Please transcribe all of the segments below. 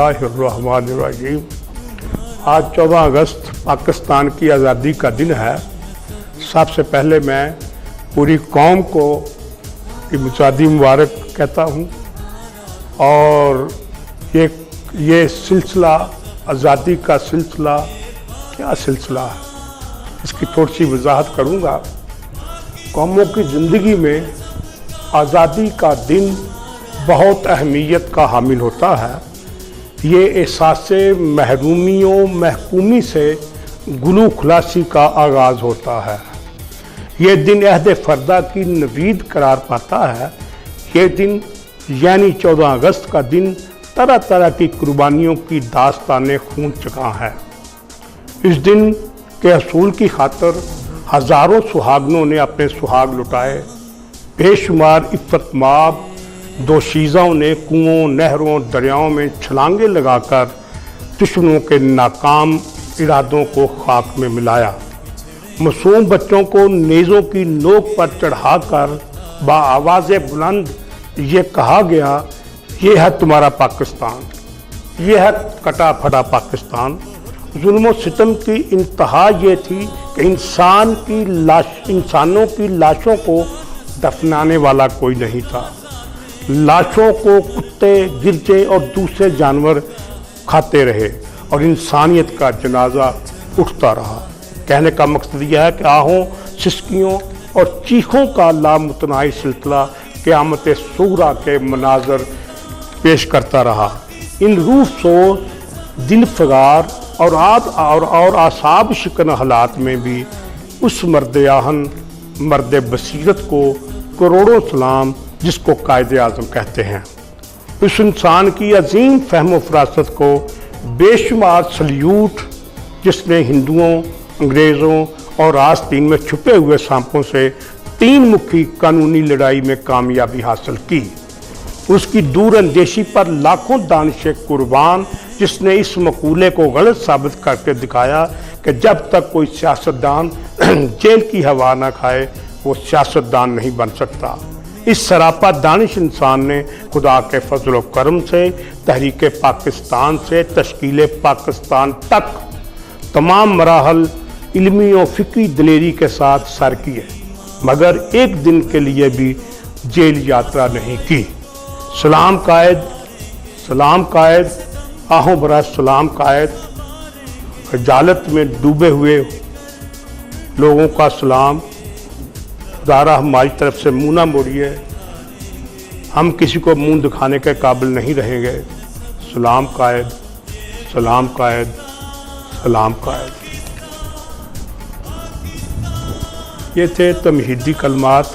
बिस्मिल्लाहिर्रहमानिर्रहीम। आज 14 अगस्त पाकिस्तान की आज़ादी का दिन है। सबसे पहले मैं पूरी कौम को आज़ादी मुबारक कहता हूँ। और ये सिलसिला आज़ादी का सिलसिला क्या सिलसिला है, इसकी थोड़ी सी वजाहत करूँगा। कौमों की ज़िंदगी में आज़ादी का दिन बहुत अहमियत का हामिल होता है। ये एहसास महरूमियों महकूमी से गुलू खलासी का आगाज़ होता है। ये दिन अहद फ़र्दा की नवीद करार पाता है। ये दिन यानी 14 अगस्त का दिन तरह तरह की कुर्बानियों की दास्तान खून चुका है। इस दिन के असूल की खातर हज़ारों सुहागनों ने अपने सुहाग लुटाए। बेशुमार इफ़्फ़तमाब दोशीज़ों ने कुओं, नहरों, दरियाओं में छलांगे लगाकर दुश्मनों के नाकाम इरादों को खाक में मिलाया। मासूम बच्चों को नेज़ों की नोक पर चढ़ाकर बाआवाज़ बुलंद ये कहा गया, ये है तुम्हारा पाकिस्तान, ये है कटा फटा पाकिस्तान। जुल्म सितम की इंतहा ये थी कि इंसानों की लाशों को दफनाने वाला कोई नहीं था। लाशों को कुत्ते, गिरजे और दूसरे जानवर खाते रहे और इंसानियत का जनाजा उठता रहा। कहने का मकसद यह है कि आहों, सिसकियों और चीखों का लामुतनाही सिलसिला क़यामत सूरा के मनाजर पेश करता रहा। इन रूह सोज, दिल फगार और आसाब शिकन हालात में भी उस मर्द आहन, मर्द बसीरत को करोड़ों सलाम, जिसको कायदे आज़म कहते हैं। उस इंसान की अजीम फहम फरासत को बेशुमार सल्यूट, जिसने हिंदुओं, अंग्रेज़ों और आस्तीन में छुपे हुए सांपों से 3 मुखी कानूनी लड़ाई में कामयाबी हासिल की। उसकी दूर अंदेशी पर लाखों दानिश कुर्बान, जिसने इस मकूले को गलत साबित करके दिखाया कि जब तक कोई सियासतदान जेल की हवा ना खाए वो सियासतदान नहीं बन सकता। इस सरापा दानिश इंसान ने खुदा के फजल व करम से तहरीक पाकिस्तान से तश्कील पाकिस्तान तक तमाम मराहल इल्मी और फ़िक्री दलेरी के साथ सर किए, मगर एक दिन के लिए भी जेल यात्रा नहीं की। सलाम कायद, सलाम कायद, आहों बरा सलाम कायद। खजालत में डूबे हुए लोगों का सलाम। खुदारा हमारी तरफ से मुँह ना मोड़िए, हम किसी को मुंह दिखाने के काबिल नहीं रहेंगे। सलाम कायद, सलाम कायद, सलाम कायद। ये थे तमहीदी कलमात।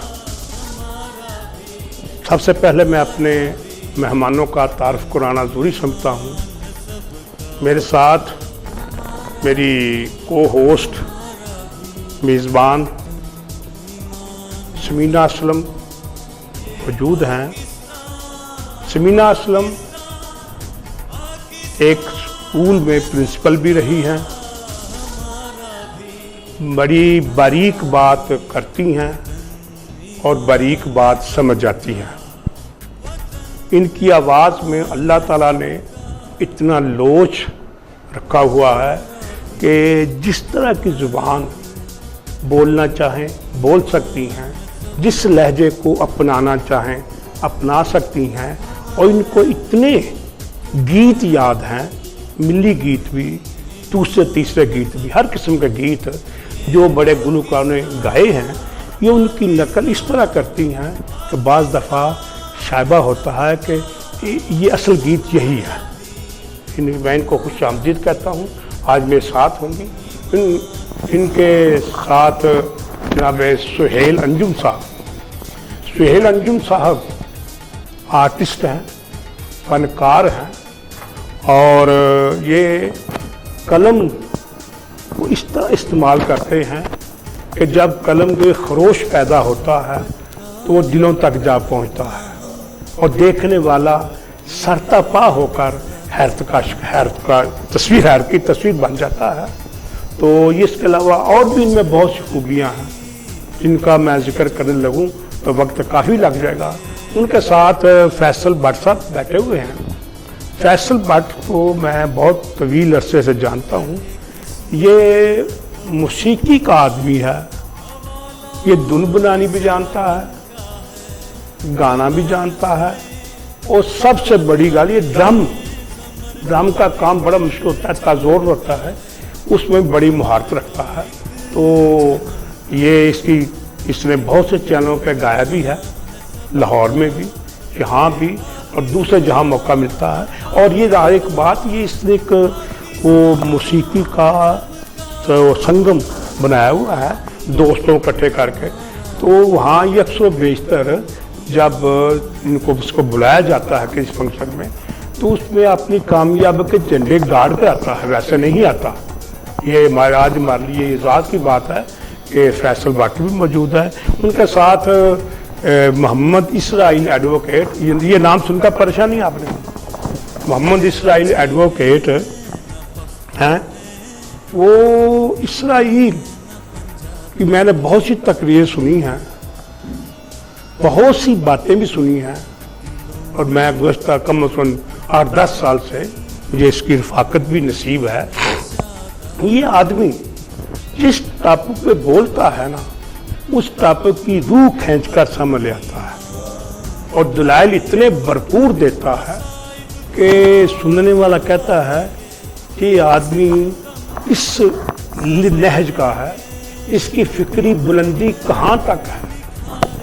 सबसे पहले मैं अपने मेहमानों का तारुफ कराना ज़रूरी समझता हूँ। मेरे साथ मेरी को होस्ट मेज़बान समीना असलम मौजूद हैं। समीना असलम एक स्कूल में प्रिंसिपल भी रही हैं, बड़ी बारीक बात करती हैं और बारीक बात समझ जाती हैं। इनकी आवाज़ में अल्लाह ताला ने इतना लोच रखा हुआ है कि जिस तरह की ज़ुबान बोलना चाहें बोल सकती हैं, जिस लहजे को अपनाना चाहें अपना सकती हैं। और इनको इतने गीत याद हैं, मिली गीत भी, दूसरे तीसरे गीत भी, हर किस्म के गीत जो बड़े गुलकारों ने गाए हैं, ये उनकी नकल इस तरह करती हैं कि बाज़ दफ़ा शायबा होता है कि ये असल गीत यही है। मैं इनको खुश आमदीद कहता हूँ। आज मेरे साथ होंगी इनके साथ जनाब सुहेल अंजुम साहब। सुहेल अंजुम साहब आर्टिस्ट हैं, फनकार हैं और ये कलम को इस तरह इस्तेमाल करते हैं कि जब कलम में खरोश पैदा होता है तो वो दिलों तक जा पहुंचता है और देखने वाला सरतापा होकर हैरत का तस्वीर बन जाता है। तो इसके अलावा और भी इनमें बहुत सी खूबियाँ हैं जिनका मैं जिक्र करने लगूँ तो वक्त काफ़ी लग जाएगा। उनके साथ फैसल भट्ट साहब बैठे हुए हैं। फैसल भट्ट को मैं बहुत तवील अरसे से जानता हूँ। ये मौसीकी का आदमी है, ये धुन बनानी भी जानता है, गाना भी जानता है, और सबसे बड़ी गल ये ड्रम का काम बड़ा मुश्किल होता है, ताज़ोर होता है, उसमें बड़ी महारत रखता है। तो ये इसने बहुत से चैनलों पे गाया भी है, लाहौर में भी, यहाँ भी, और दूसरे जहाँ मौका मिलता है। और ये एक बात, ये इसने एक वो मौसीकी का तो संगम बनाया हुआ है दोस्तों इकट्ठे करके। तो वहाँ ये अक्सर बेशतर जब इसको बुलाया जाता है किसी फंक्शन में, तो उसमें अपनी कामयाबी के झंडे गाड़ कर आता है, वैसे नहीं आता। ये आज हमारे लिए एजाज़ की बात है कि फैसल भट्ट भी मौजूद है, उनके साथ मोहम्मद इसराइल एडवोकेट, ये नाम सुनकर परेशान नहीं आपने? मोहम्मद इसराइल एडवोकेट हैं। वो इसराइल की मैंने बहुत सी तकरीरें सुनी हैं, बहुत सी बातें भी सुनी हैं, और मैं गुज़श्ता कम से कम 8-10 साल से मुझे इसकी रफ़ाकत भी नसीब है। ये आदमी जिस टॉपिक पे बोलता है ना, उस टॉपिक की रूह खींच कर समझ ले आता है, और दलाइल इतने भरपूर देता है कि सुनने वाला कहता है कि आदमी इस लहज का है, इसकी फिक्री बुलंदी कहाँ तक है।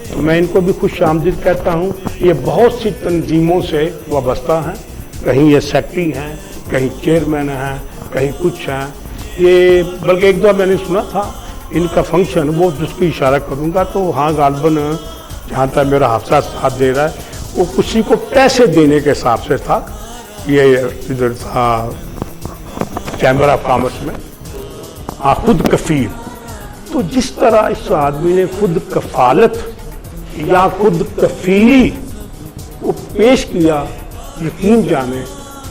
तो मैं इनको भी खुश आमदीद कहता हूँ। ये बहुत सी तंजीमों से वाबस्ता हैं, कहीं ये सेक्रेटरी हैं, कहीं चेयरमैन हैं, कहीं कुछ हैं। ये बल्कि एक दो मैंने सुना था इनका फंक्शन, वो जिसकी इशारा करूँगा तो हाँ गालबन जहाँ तक मेरा हादसा साथ दे रहा है, वो किसी को पैसे देने के हिसाब से था। ये इधर था चैम्बर ऑफ कॉमर्स में, हाँ, खुद कफील। तो जिस तरह इस आदमी ने खुद कफालत या खुद कफीली को पेश किया, यकीन जाने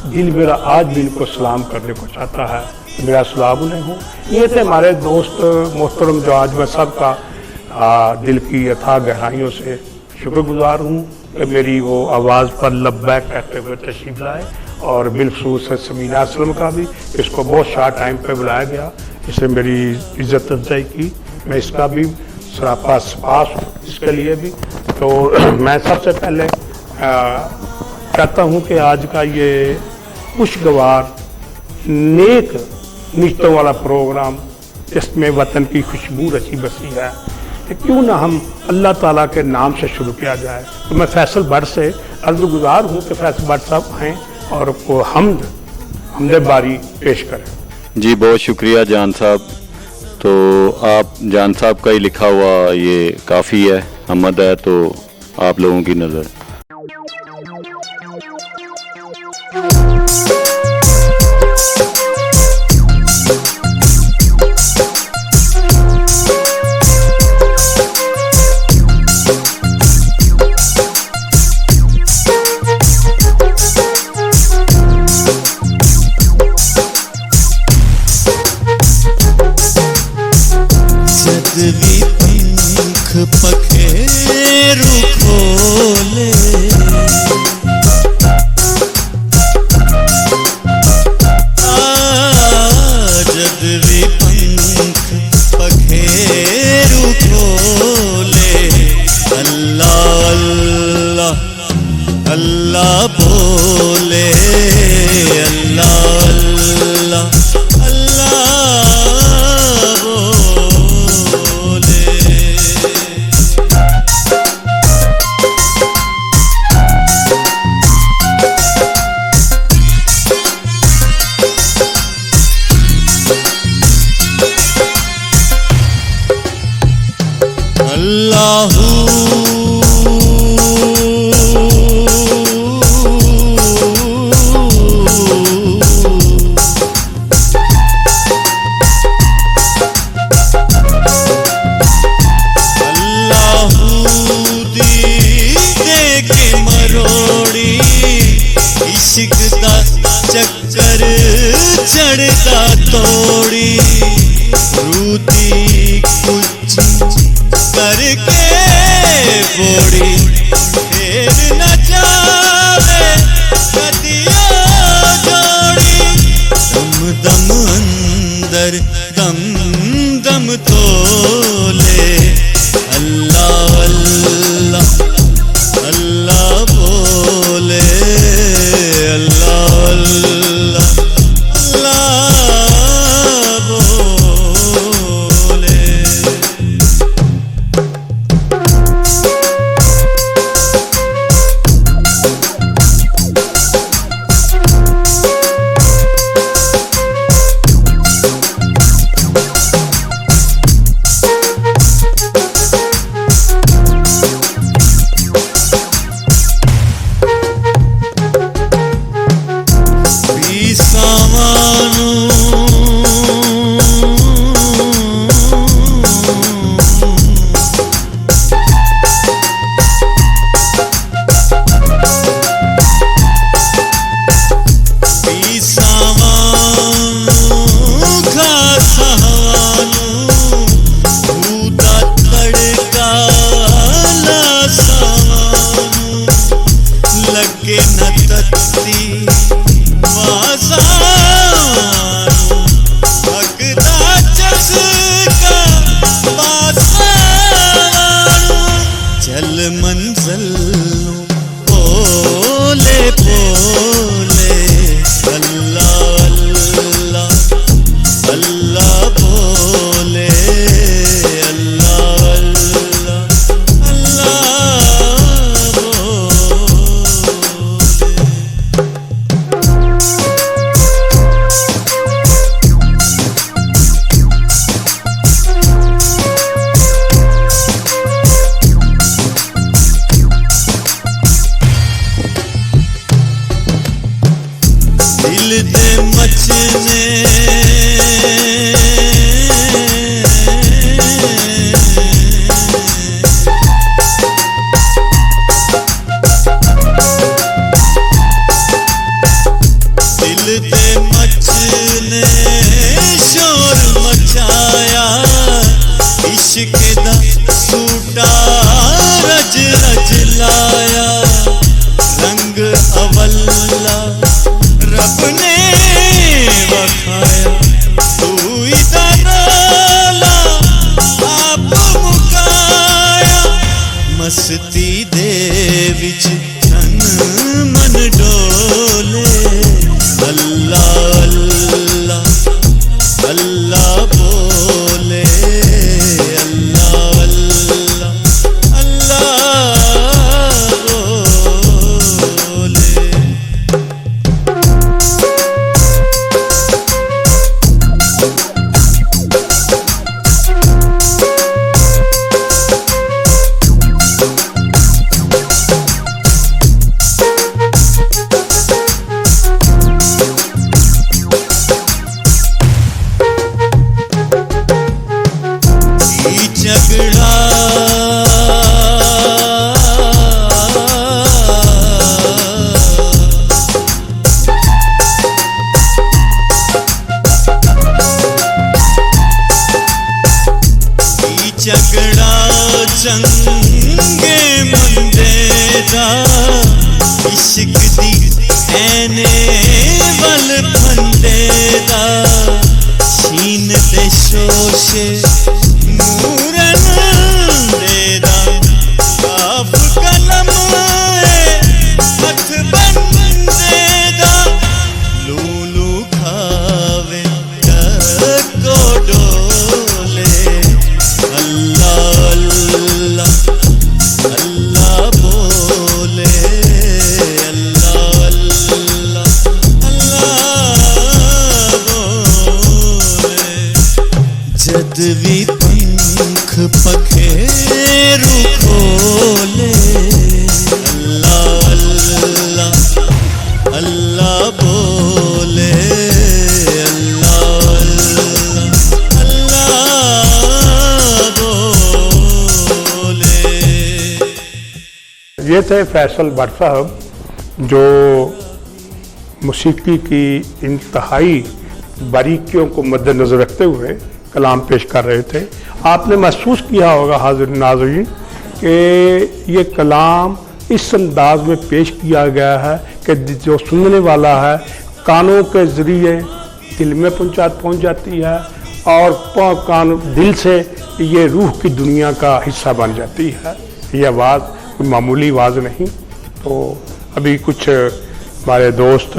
दिल मेरा आज भी इनको सलाम करने को चाहता है। मेरा सलाम उन्हें हो। ये थे हमारे दोस्त मोहतरम, जो आज मैं सबका दिल की अथाह गहराइयों से शुक्रगुजार हूँ कि मेरी वो आवाज़ पर लब्बैक कहते हुए तशरीफ लाए, और बिलखसूस समीना असलम का भी, इसको बहुत शार्ट टाइम पे बुलाया गया, इसने मेरी इज़्ज़त अफजाई की, मैं इसका भी सरापा सपास हूँ इसके लिए भी। तो मैं सबसे पहले कहता हूँ कि आज का ये खुशगवार नेक निश्तों वाला प्रोग्राम, जिसमें वतन की खुशबू रची बसी है, कि क्यों ना हम अल्लाह ताला के नाम से शुरू किया जाए। तो मैं फैसल भट्ट से अर्ज़गुज़ार हूँ कि फैसल भट्ट साहब आएँ और को हमदे बारी पेश करें। जी बहुत शुक्रिया जान साहब। तो आप जान साहब का ही लिखा हुआ ये काफ़ी है, हमद है, तो आप लोगों की नज़र। पखेरु खोले जद भी पंख पखेरु खोले, अल्लाह अल्लाह अल्लाह बोले, अल्लाह अल्लाह चक्कर चढ़ता तोड़ी, रूती कुछ करके बोड़ी, फिर न जावे कदिया दम तोले अल्लाह अल्लाह अल्लाह बोले अल्लाह अल्लाह अल्लाह बोले। मस्ती दे विच तन मन डोले अल्लाह अल्लाह अल्लाह बोले अल्लाह अल्लाह अल्लाह बोले। झगड़ा चंगे मंदे दा इश्क दी ऐने वल फंदे दा शीन दे शोशे नूरन दे दा काफ कलम हथ बंदे दा लूलू खावे को डोले अल्लाह अल्लाह अल्लाह बोले अल्लाह अल्लाह अल्लाह बोले। जद भी पंख पखेरु खोले अल्लाह अल्लाह अल्लाह बोले अल्लाह अल्लाह ये थे फैसल भट्ट साहब जो मौसीकी की इंतहाई बारीकियों को मद्देनज़र रखते हुए कलाम पेश कर रहे थे। आपने महसूस किया होगा हाज़िर नाज़रीन कि ये कलाम इस अंदाज में पेश किया गया है कि जो सुनने वाला है कानों के ज़रिए दिल में पहुंच जाती है और कान दिल से ये रूह की दुनिया का हिस्सा बन जाती है। ये आवाज़ कोई मामूली आवाज़ नहीं। तो अभी कुछ हमारे दोस्त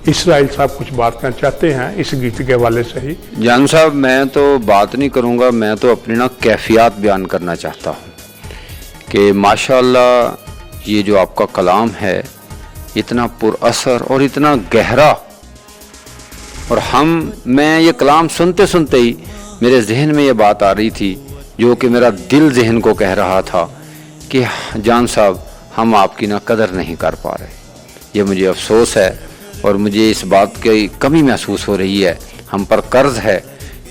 इसराइल साहब कुछ बात करना चाहते हैं इस गीत के हवाले से ही। जान साहब, मैं तो बात नहीं करूँगा, मैं तो अपनी ना कैफियत बयान करना चाहता हूँ कि माशाल्लाह ये जो आपका कलाम है इतना पुरअसर और इतना गहरा, और मैं ये कलाम सुनते सुनते ही मेरे जहन में ये बात आ रही थी जो कि मेरा दिल जहन को कह रहा था कि जान साहब हम आपकी ना कदर नहीं कर पा रहे। ये मुझे अफसोस है और मुझे इस बात की कमी महसूस हो रही है। हम पर कर्ज है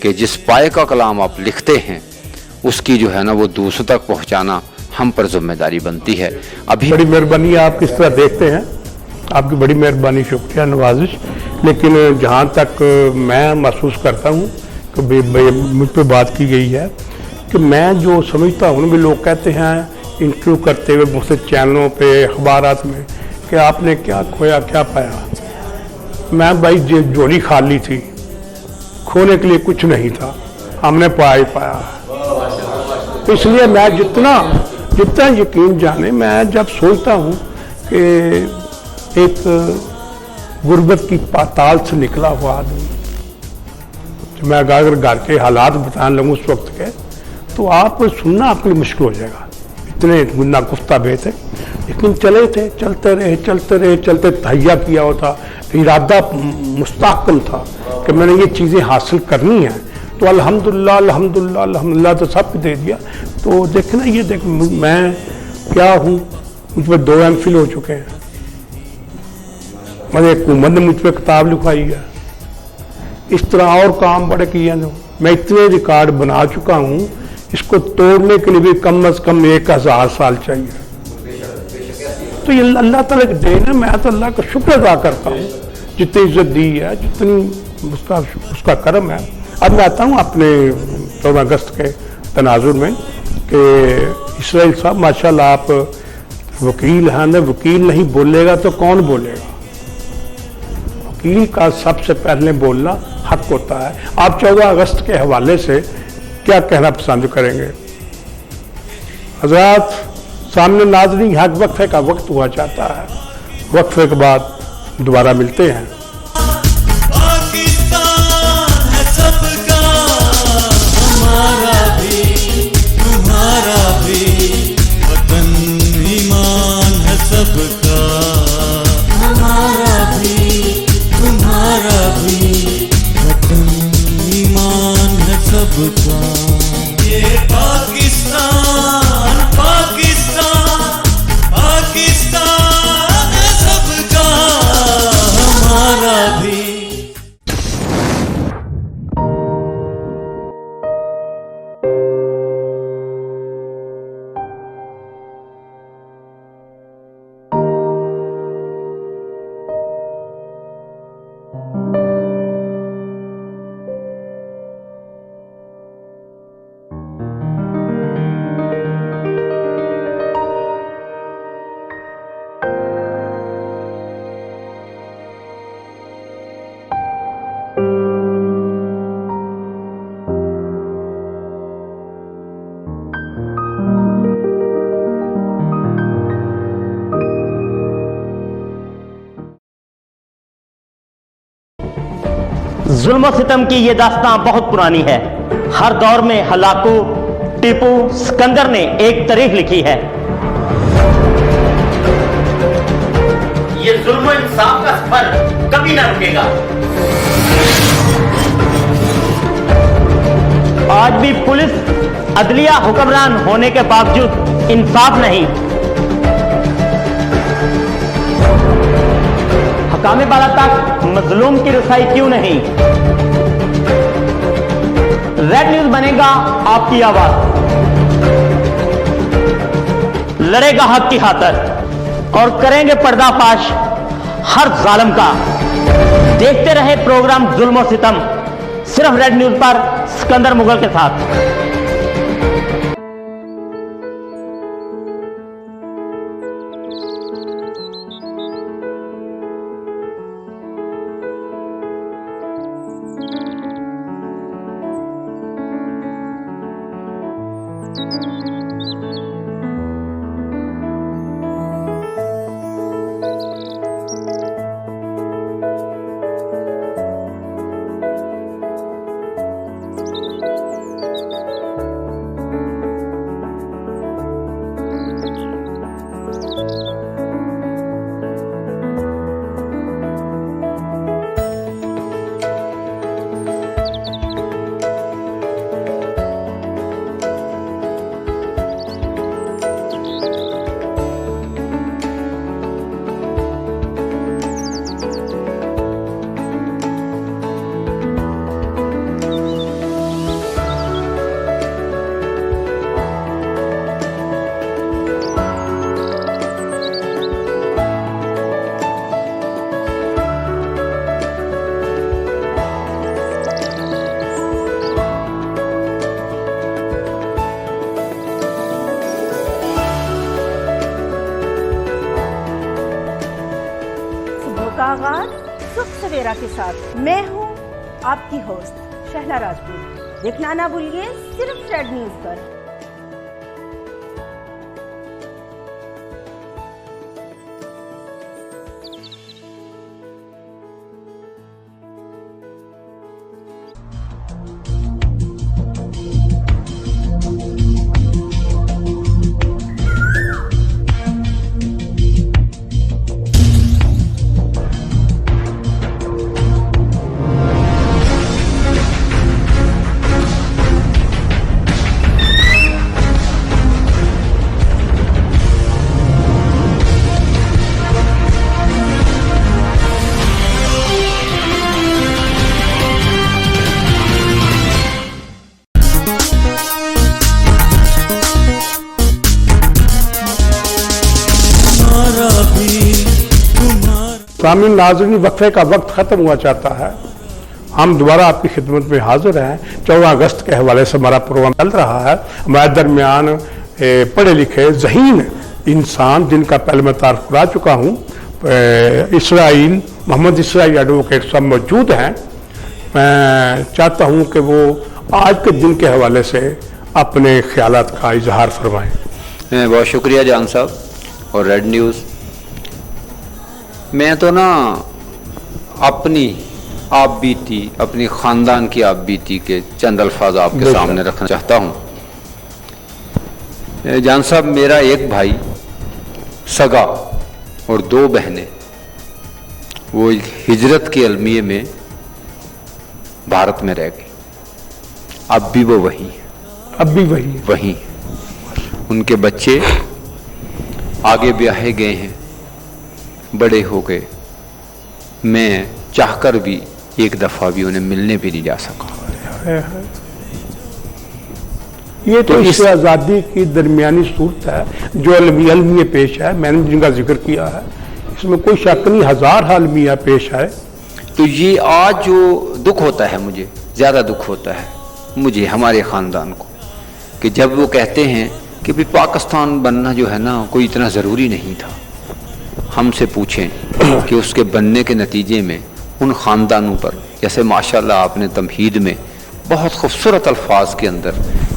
कि जिस पाए का कलाम आप लिखते हैं उसकी जो है ना वो दूसरों तक पहुंचाना हम पर जिम्मेदारी बनती है। अभी बड़ी मेहरबानी, आप किस तरह देखते हैं, आपकी बड़ी मेहरबानी, शुक्रिया, नवाजिश। लेकिन जहाँ तक मैं महसूस करता हूँ कि मुझ पर बात की गई है कि मैं जो समझता हूँ भी लोग कहते हैं इंटरव्यू करते हुए मुझसे चैनलों पे अखबारात में कि आपने क्या खोया क्या पाया। मैं भाई झोली खाली थी, खोने के लिए कुछ नहीं था, हमने पाया ही पाया। इसलिए मैं जितना यकीन जाने, मैं जब सोचता हूँ कि एक गुर्बत की पाताल से निकला हुआ आदमी, तो मैं अगर घर के हालात बताने लगूँ उस वक्त के, तो आप सुनना आपके लिए मुश्किल हो जाएगा, इतने गुन्ना गुफ्ता बे थे। लेकिन चले थे, चलते तहैया किया होता, इरादा मुस्तहकम था कि मैंने ये चीज़ें हासिल करनी हैं। तो अल्हम्दुलिल्लाह तो सब दे दिया। तो देखना, ये देख मैं क्या हूँ, मुझ पर 2 MPhil हो चुके हैं, मैंने हुकूमत ने मुझ पर किताब लिखवाई है, इस तरह और काम बड़े किए हैं। मैं इतने रिकॉर्ड बना चुका हूँ, इसको तोड़ने के लिए भी कम से कम 1000 साल चाहिए। तो ये अल्लाह ताला की देन है। मैं तो अल्लाह का शुक्र अदा करता हूँ जितनी इज्जत दी है, जितनी उसका करम है। अब मैं आता हूँ अपने 14 अगस्त के तनाजुर में कि इसराइल साहब माशाल्लाह आप वकील हैं ना, वकील नहीं बोलेगा तो कौन बोलेगा। वकील का सबसे पहले बोलना हक होता है। आप 14 अगस्त के हवाले से क्या कहना पसंद करेंगे? हज़रात सामने नाज़रीन, यहाँ वक्फे का वक्त हुआ जाता है, वक्फे के बाद दोबारा मिलते हैं। पाकिस्तान है सबका, हमारा भी तुम्हारा भी, वतन ईमान है सबका, हमारा भी तुम्हारा भी, वतन ईमान है सबका। ये पाकिस्तान पाकिस्तान पाकिस्तान है सबका, हमारा भी। जुल्म सितम की ये दास्तां बहुत पुरानी है। हर दौर में हलाकू, टीपू, सिकंदर ने एक तारीख लिखी है। ये जुल्म इंसाफ का सफर कभी ना रुकेगा। आज भी पुलिस अदलिया हुक्मरान होने के बावजूद इंसाफ नहीं। हकामे बाला तक मजलूम की रसाई क्यों नहीं? रेड न्यूज बनेगा आपकी आवाज, लड़ेगा हक की खातिर और करेंगे पर्दाफाश हर जालिम का। देखते रहे प्रोग्राम जुल्म और सितम, सिर्फ रेड न्यूज पर सिकंदर मुगल के साथ। का आगाज सुख सवेरा के साथ मैं हूं आपकी होस्ट शहला राजपूत। देखना ना भूलिए सिर्फ रेड न्यूज पर। सामीन नाज़रीन, वक्फे का वक्त ख़त्म हुआ चाहता है। हम दोबारा आपकी खिदमत में हाजिर हैं। 14 अगस्त के हवाले से हमारा प्रोग्राम चल रहा है। हमारे दरमियान पढ़े लिखे ज़हीन इंसान जिनका पहले मैं तारुफ करा चुका हूँ, इसराइल मोहम्मद इसराइल एडवोकेट साहब मौजूद हैं। मैं चाहता हूँ कि वो आज के दिन के हवाले से अपने ख्यालात का इजहार फरमाएँ। बहुत शुक्रिया जान साहब और रेड न्यूज़। मैं तो ना अपनी आप बीती, अपनी ख़ानदान की आप बीती के चंद अल्फाज आपके सामने रखना चाहता हूँ। जान साहब, मेरा एक भाई सगा और 2 बहनें, वो हिजरत के अलमिये में भारत में रह गई। अब भी वो वहीं, अब भी वहीं। उनके बच्चे आगे ब्याहे गए हैं, बड़े हो गए। मैं चाहकर भी एक दफ़ा भी उन्हें मिलने भी नहीं जा सका। ये तो इस आज़ादी की दरमियानी सूरत है जो अलमिया पेश है। मैंने जिनका जिक्र किया है, इसमें कोई शक नहीं, 1000 अलमिया पेश है। तो ये आज जो दुख होता है, मुझे ज़्यादा दुख होता है, मुझे, हमारे ख़ानदान को, कि जब वो कहते हैं कि भी पाकिस्तान बनना जो है ना कोई इतना ज़रूरी नहीं था। हमसे पूछें कि उसके बनने के नतीजे में उन ख़ानदानों पर, जैसे माशाल्लाह आपने तमहीद में बहुत खूबसूरत अल्फाज के अंदर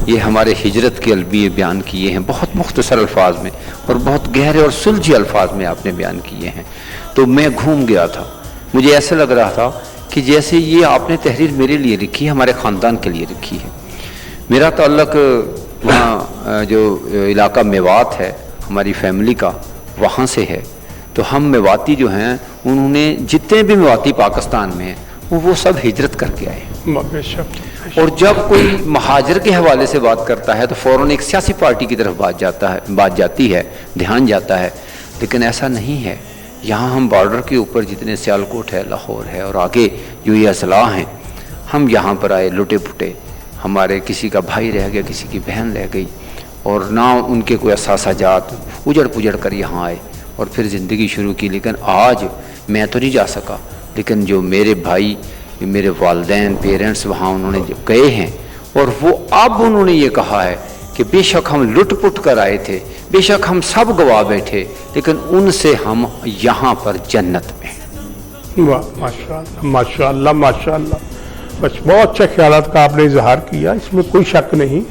ये हमारे हिजरत के अलमिये बयान किए हैं, बहुत मुख्तसर अल्फाज में और बहुत गहरे और सुलझे अल्फाज में आपने बयान किए हैं। तो मैं घूम गया था, मुझे ऐसा लग रहा था कि जैसे ये आपने तहरीर मेरे लिए लिखी है, हमारे ख़ानदान के लिए लिखी है। मेरा ताल्लुक वहाँ जो इलाका मेवात है, हमारी फैमिली का वहाँ से है। तो हम मेवाती जो हैं, उन्होंने जितने भी मेवाती पाकिस्तान में हैं वो सब हिजरत करके आए। और जब कोई महाजर के हवाले से बात करता है तो फ़ौरन एक सियासी पार्टी की तरफ बात जाती है, ध्यान जाता है। लेकिन ऐसा नहीं है। यहाँ हम बॉर्डर के ऊपर जितने सियालकोट है, लाहौर है और आगे जो ये अजला हैं, हम यहाँ पर आए लुटे पुटे। हमारे किसी का भाई रह गया, किसी की बहन रह गई, और ना उनके कोई असासाजात, उजड़ पुजड़ कर यहाँ आए और फिर ज़िंदगी शुरू की। लेकिन आज मैं तो नहीं जा सका, लेकिन जो मेरे भाई, मेरे वालिदैन, पेरेंट्स वहाँ उन्होंने गए हैं, और वो अब उन्होंने ये कहा है कि बेशक हम लुट पुट कर आए थे, बेशक हम सब गवा बैठे, लेकिन उनसे हम यहाँ पर जन्नत में। वाह, माशाअल्लाह माशाअल्लाह माशाअल्लाह। बस बहुत अच्छे ख्यालात का आपने इजहार किया, इसमें कोई शक नहीं।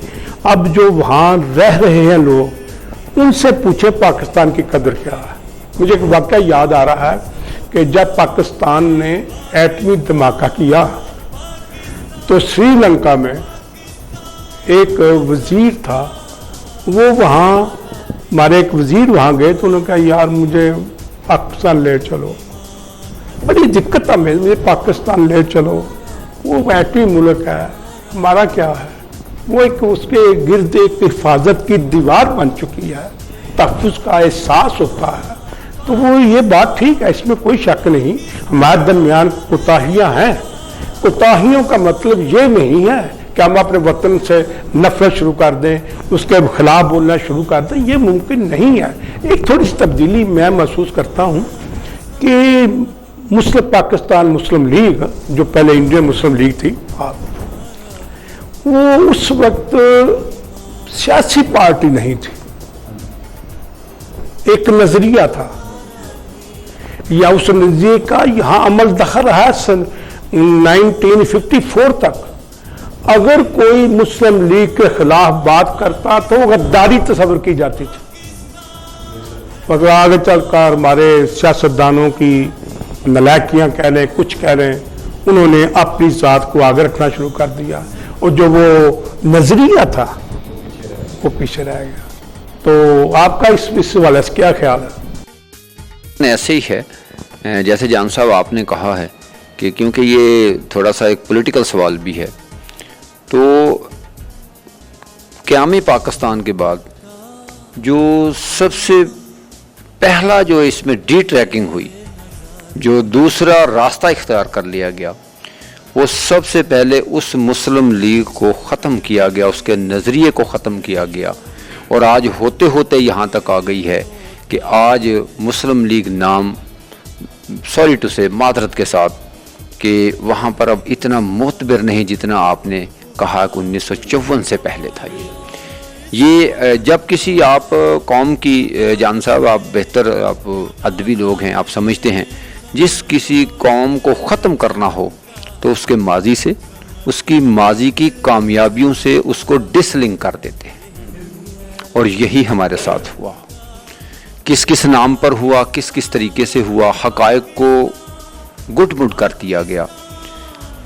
अब जो वहाँ रह रहे हैं लोग, उनसे पूछे पाकिस्तान की कदर क्या है। मुझे एक वाक़या याद आ रहा है कि जब पाकिस्तान ने एटमी धमाका किया तो श्रीलंका में एक वज़ीर था, वो वहाँ, हमारे एक वज़ीर वहाँ गए तो उन्होंने कहा यार मुझे पाकिस्तान ले चलो, बड़ी दिक्कत है, मुझे पाकिस्तान ले चलो, वो एटमी मुल्क है, हमारा क्या है, वो एक उसके गिर्द एक हिफाजत की दीवार बन चुकी है, तहफ़्फ़ुज़ का एहसास होता है। तो वो ये बात ठीक है, इसमें कोई शक नहीं, हमारे दरमियान कोताहियाँ हैं। कोताहियों का मतलब ये नहीं है कि हम अपने वतन से नफरत शुरू कर दें, उसके खिलाफ बोलना शुरू कर दें, ये मुमकिन नहीं है। एक थोड़ी सी तब्दीली मैं महसूस करता हूँ कि मुस्लिम पाकिस्तान मुस्लिम लीग, जो पहले इंडियन मुस्लिम लीग थी, वो उस वक्त सियासी पार्टी नहीं थी, एक नजरिया था, या उस नजरिए का यहाँ अमल दखल रहा सन 1954 तक। अगर कोई मुस्लिम लीग के खिलाफ बात करता तो गद्दारी तस्वर की जाती थी, मगर आगे चलकर हमारे सियासतदानों की नलायकियाँ कह लें, कुछ कह लें, उन्होंने अपनी ज़ात को आगे रखना शुरू कर दिया और जो वो नजरिया था वो पीछे रह गया। तो आपका इस वाले से क्या ख्याल है? ऐसे ही है जैसे जान साहब आपने कहा है कि क्योंकि ये थोड़ा सा एक पॉलिटिकल सवाल भी है, तो क़याम पाकिस्तान के बाद जो सबसे पहला जो इसमें डी ट्रैकिंग हुई, जो दूसरा रास्ता इख्तियार कर लिया गया, वो सबसे पहले उस मुस्लिम लीग को ख़त्म किया गया, उसके नज़रिए को ख़त्म किया गया। और आज होते होते यहाँ तक आ गई है कि आज मुस्लिम लीग नाम, सॉरी टू से, मादरत के साथ, कि वहाँ पर अब इतना मोतबर नहीं जितना आपने कहा कि 1954 से पहले था। ये जब किसी आप कौम की, जान साहब आप बेहतर, आप अदबी लोग हैं, आप समझते हैं, जिस किसी कौम को ख़त्म करना हो तो उसके माजी से, उसकी माजी की कामयाबियों से उसको डिसलिंक कर देते हैं। और यही हमारे साथ हुआ। किस किस नाम पर हुआ, किस किस तरीके से हुआ, हक़ाइक़ को गुट-मुट कर दिया गया।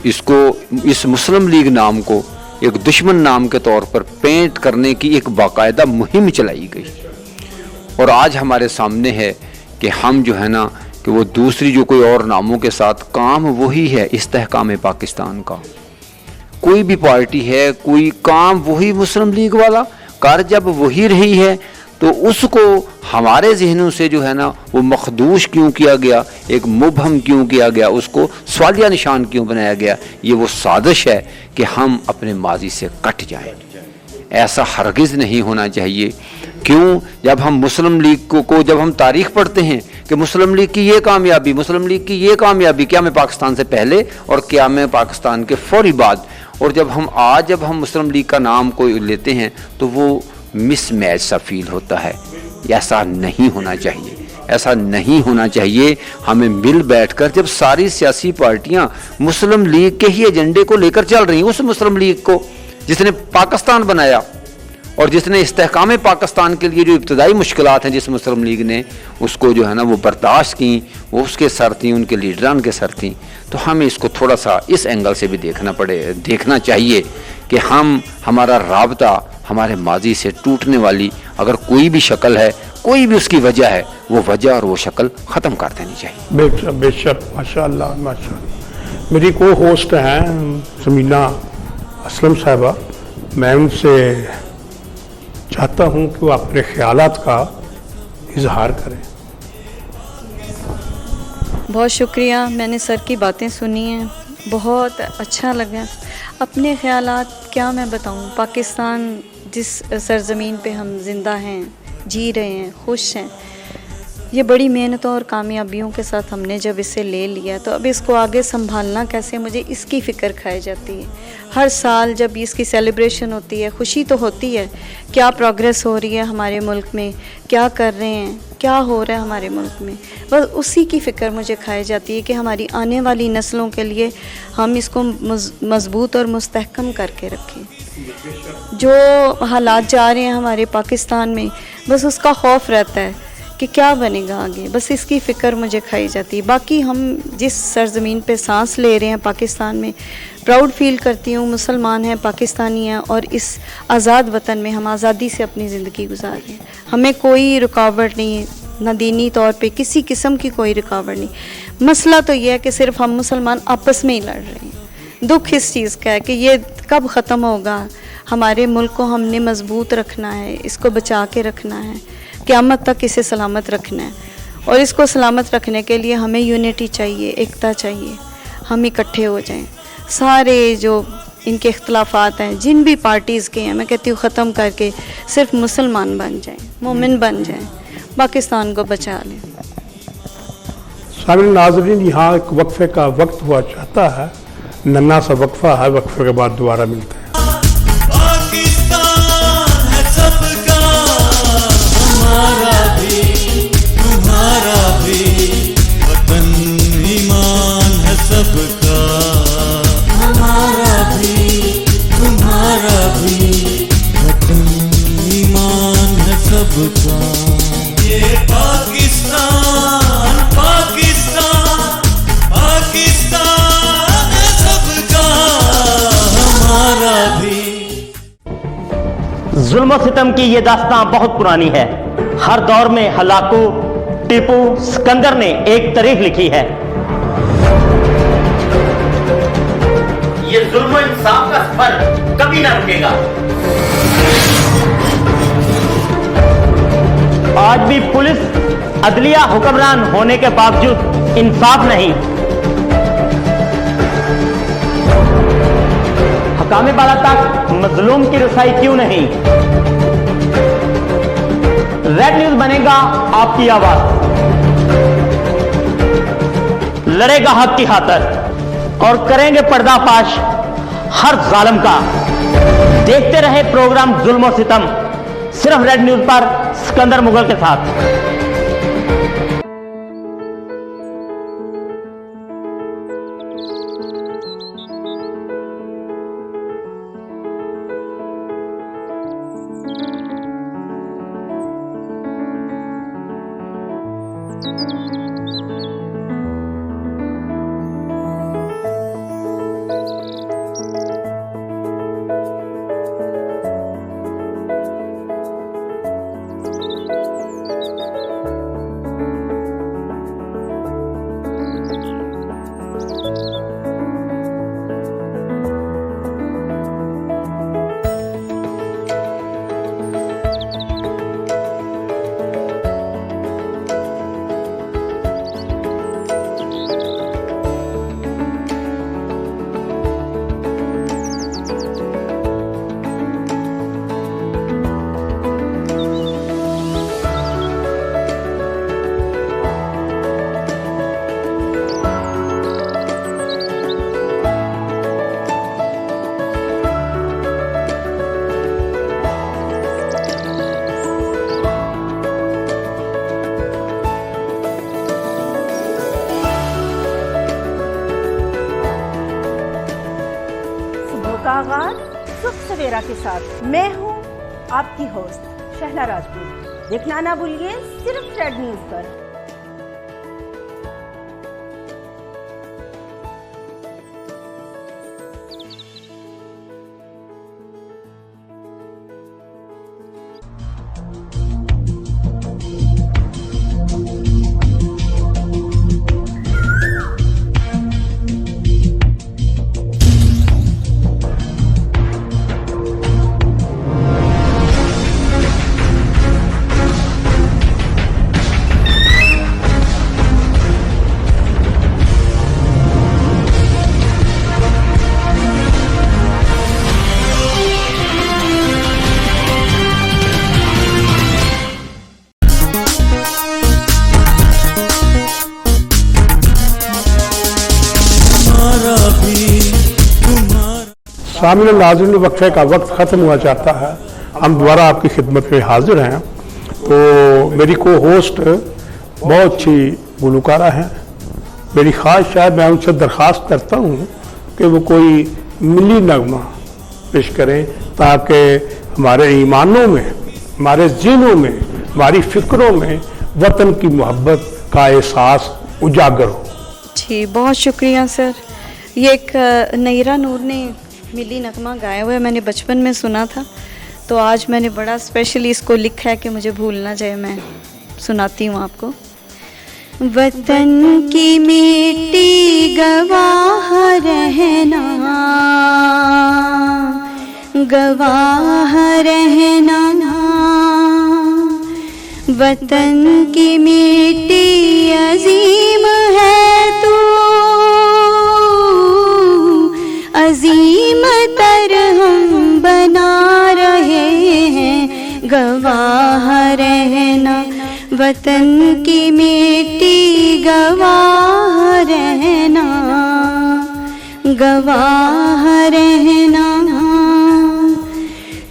इसको, इस मुस्लिम लीग नाम को एक दुश्मन नाम के तौर पर पेंट करने की एक बाकायदा मुहिम चलाई गई। और आज हमारे सामने है कि हम जो है ना, कि वो दूसरी जो कोई और नामों के साथ काम वही है इस्तेहकाम पाकिस्तान का। कोई भी पार्टी है, कोई काम वही मुस्लिम लीग वाला कर, जब वही रही है तो उसको हमारे जहनों से जो है ना वो मखदूश क्यों किया गया, एक मुबहम क्यों किया गया, उसको सवालिया निशान क्यों बनाया गया। ये वो साजिश है कि हम अपने माजी से कट जाएं। ऐसा हरगिज़ नहीं होना चाहिए। क्यों? जब हम मुस्लिम लीग को जब हम तारीख़ पढ़ते हैं कि मुस्लिम लीग की ये कामयाबी, मुस्लिम लीग की ये कामयाबी, क़याम पाकिस्तान से पहले और क़याम पाकिस्तान के फौरी बाद, और जब हम मुस्लिम लीग का नाम को लेते हैं तो वो मिसमैच सा फील होता है। ऐसा नहीं होना चाहिए, ऐसा नहीं होना चाहिए। हमें मिल बैठकर, जब सारी सियासी पार्टियां मुस्लिम लीग के ही एजेंडे को लेकर चल रही, उस मुस्लिम लीग को जिसने पाकिस्तान बनाया और जिसने इस्तेहकाम पाकिस्तान के लिए जो इब्तदाई मुश्किलात हैं जिस मुस्लिम लीग ने उसको जो है ना वो बर्दाश्त की, वो उसके सर थी, उनके लीडरान के सर थी। तो हमें इसको थोड़ा सा इस एंगल से भी देखना चाहिए कि हमारा राबता हमारे माजी से टूटने वाली अगर कोई भी शक्ल है, कोई भी उसकी वजह है, वो वजह और वो शक्ल ख़त्म कर देनी चाहिए। बेशक बेशक, माशाअल्लाह माशाअल्लाह। मेरी को होस्ट हैं समीना असलम साहिबा, मैं उनसे चाहता हूँ कि वो अपने ख्यालात का इजहार करें। बहुत शुक्रिया, मैंने सर की बातें सुनी हैं, बहुत अच्छा लगा। अपने ख्यालात क्या मैं बताऊं, पाकिस्तान जिस सरज़मीन पे हम ज़िंदा हैं, जी रहे हैं, खुश हैं, ये बड़ी मेहनतों और कामयाबियों के साथ हमने जब इसे ले लिया तो अब इसको आगे संभालना कैसे, मुझे इसकी फ़िक्र खाई जाती है। हर साल जब इसकी सेलिब्रेशन होती है, खुशी तो होती है, क्या प्रोग्रेस हो रही है हमारे मुल्क में, क्या कर रहे हैं, क्या हो रहा है हमारे मुल्क में, बस उसी की फ़िक्र मुझे खाई जाती है कि हमारी आने वाली नस्लों के लिए हम इसको मज़बूत और मुस्तहकम करके रखें। जो हालात जा रहे हैं हमारे पाकिस्तान में, बस उसका खौफ रहता है कि क्या बनेगा आगे, बस इसकी फ़िक्र मुझे खाई जाती है। बाकी हम जिस सरज़मीन पे सांस ले रहे हैं पाकिस्तान में, प्राउड फील करती हूँ, मुसलमान हैं, पाकिस्तानी हैं, और इस आज़ाद वतन में हम आज़ादी से अपनी ज़िंदगी गुजार रहे हैं। हमें कोई रुकावट नहीं है, ना दीनी तौर पे किसी किस्म की कोई रुकावट नहीं। मसला तो ये है कि सिर्फ हम मुसलमान आपस में ही लड़ रहे हैं। दुख इस चीज़ का है कि ये कब ख़त्म होगा। हमारे मुल्क को हमने मजबूत रखना है, इसको बचा के रखना है, क़यामत तक इसे सलामत रखना है। और इसको सलामत रखने के लिए हमें यूनिटी चाहिए, एकता चाहिए। हम इकट्ठे हो जाएं, सारे जो इनके इख्तलाफात हैं, जिन भी पार्टीज़ के हैं, मैं कहती हूँ ख़त्म करके सिर्फ मुसलमान बन जाएं, मोमिन बन जाएं, पाकिस्तान को बचा लें। सामने नाज़रीन, यहाँ एक वक्फे का वक्त हुआ चाहता है, नन्ना सा वक्फा है, वक्फे के बाद दोबारा मिलते हैं। पाकिस्तान है सबका, हमारा भी तुम्हारा भी, वतन ईमान है सबका, हमारा भी तुम्हारा भी, वतन ईमान है सबका। ये पाकिस्तान पाकिस्तान पाकिस्तान है सबका, हमारा भी। जुल्म सितम की ये दास्तां बहुत पुरानी है। हर दौर में हलाकू, टीपू, सिकंदर ने एक तारीख लिखी है। ये जुल्म इंसाफ का सफर कभी ना रुकेगा। आज भी पुलिस, अदलिया हुक्मरान होने के बावजूद इंसाफ नहीं। हकामे बाला तक मजलूम की रसाई क्यों नहीं? रेड न्यूज बनेगा आपकी आवाज, लड़ेगा हक की खातिर और करेंगे पर्दाफाश हर जालिम का। देखते रहे प्रोग्राम जुल्म और सितम, सिर्फ रेड न्यूज पर सिकंदर मुगल के साथ। का आगाज सुख सवेरा के साथ मैं हूं आपकी होस्ट शहला राजपूत। देखना ना भूलिए सिर्फ रेड न्यूज पर। सामने नाज़रीन, वक्फे का वक्त ख़त्म हुआ चाहता है, हम दोबारा आपकी खिदमत में हाजिर हैं। तो मेरी को होस्ट बहुत अच्छी गुलकारा हैं, मेरी ख्वाहिश है, मैं उनसे दरख्वास्त करता हूँ कि वो कोई मिली नगमा पेश करें ताकि हमारे ईमानों में, हमारे ज़हनों में, हमारी फ़िक्रों में वतन की मोहब्बत का एहसास उजागर हो। जी बहुत शुक्रिया सर। ये एक नैरा नूर ने मिली नगमा गाया हुआ है, मैंने बचपन में सुना था, तो आज मैंने बड़ा स्पेशली इसको लिखा है कि मुझे भूल ना जाए। मैं सुनाती हूँ आपको। वतन की मिट्टी गवाह रहना, गवाह रहना, वतन की मिट्टी अजीम है तू, अजीम तर हम बना रहे हैं, गवाह रहना, वतन की मिट्टी गवाह रहना, गवाह रहना।